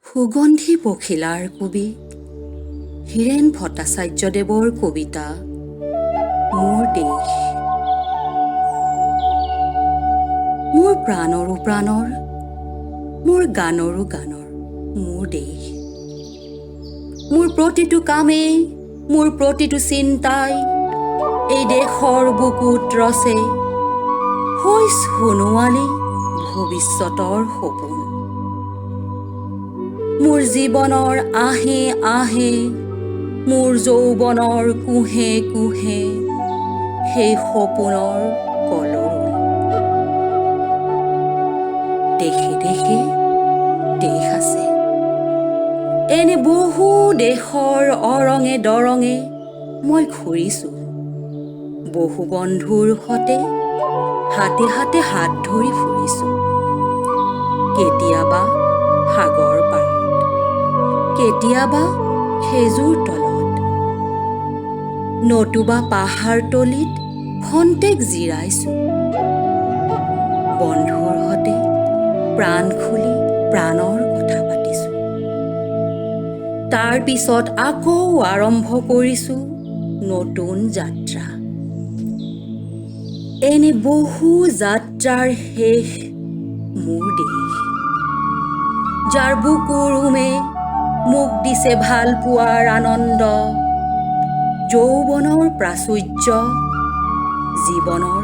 সুগন্ধি পখিলাৰ কবি হীৰেণ ভট্টাচাৰ্যদেৱৰ কবিতা মোৰ দেশ। মোৰ প্ৰাণৰো প্ৰাণৰ, মোৰ গানৰো গানৰ মোৰ দেশ। মোৰ প্ৰতিটো কামেই, মোৰ প্ৰতিটো চিন্তাই এই দেশৰ বুকুত ৰচে হৈ সোণোৱালী ভৱিষ্যতৰ সপোন। মোৰ জীৱনৰ আহে আহে, মোৰ যৌৱনৰ কুহে কুহে সেই সপোনৰ কলৰৱ। দেশে দেশে দেশ আছে, এনে বহু দেশৰ অৰঙে দৰঙে মই ঘূৰিছোঁ। বহু বন্ধুৰ সতে হাতে হাতে হাত ধৰি ফুৰিছোঁ। কেতিয়াবা সাগৰ পাৰত, কেতিয়াবা খেজুৰ তলত, নতুবা পাহাৰ তলিত খন্তেক জিৰাইছোঁ। বন্ধুৰ সতে প্ৰাণ খুলি প্ৰাণৰ কথা পাতিছোঁ। তাৰ পিছত আকৌ আৰম্ভ কৰিছোঁ নতুন যাত্ৰা। এনে বহু যাত্ৰাৰ শেষ মোৰ দেশ, যাৰ বুকুৰ উমে মোক দিছে ভাল পোৱাৰ আনন্দ, যৌৱনৰ প্ৰাচুৰ্য, জীৱনৰ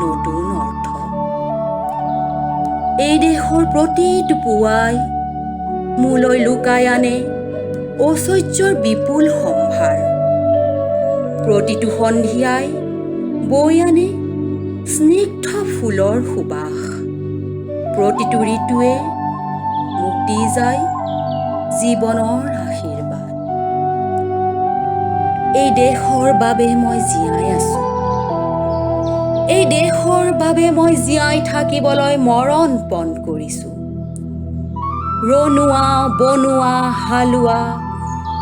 নতুন অৰ্থ। এই দেশৰ প্ৰতিটো পুৱাই মোলৈ লুকাই আনে ঐশ্বৰ্যৰ বিপুল সম্ভাৰ। প্ৰতিটো সন্ধিয়াই বৈ আনে স্নিগ্ধ ফুলৰ সুবাস। প্ৰতিটো ঋতুৱে মোক দি যায় জীৱনৰ আশীৰ্বাদ। এই দেশৰ বাবে মই জীয়াই আছোঁ, এই দেশৰ বাবে মই জীয়াই থাকিবলৈ মৰণ পণ কৰিছোঁ। ৰণুৱা বনোৱা হালোৱা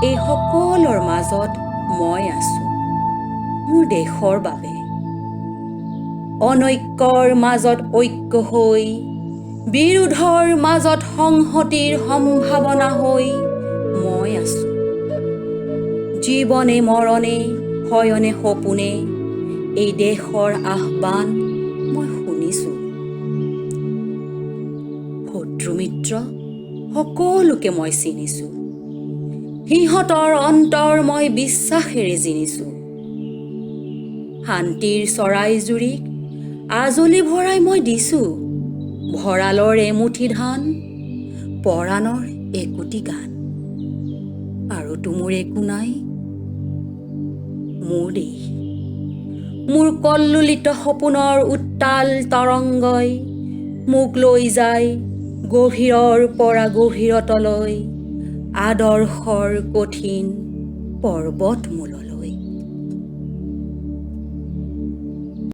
এই সকলোৰ মাজত মই আছোঁ মোৰ দেশৰ বাবে। অনৈক্যৰ মাজত ঐক্য হৈ, বিৰোধৰ মাজত সংহতিৰ সম্ভাৱনা হৈ মই আছোঁ। জীৱনে মৰণে শয়নে সপোনে এই দেশৰ আহ্বান মই শুনিছোঁ। শত্ৰু মিত্ৰ সকলোকে মই চিনিছোঁ, সিহঁতৰ অন্তৰ মই বিশ্বাসেৰে জিনিছোঁ। শান্তিৰ চৰাইজুৰিক আজলি ভৰাই মই দিছোঁ, ভঁৰালৰ এমুঠি ধান, পৰাণৰ একোটি গান। আৰুতো মোৰ একো নাই। মোৰ দেশ, মোৰ কল্লোলিত সপোনৰ উত্তাল তৰংগই মোক লৈ যায় গভীৰৰ পৰা গভীৰতলৈ, আদৰ্শৰ কঠিন পৰ্বতমূললৈ।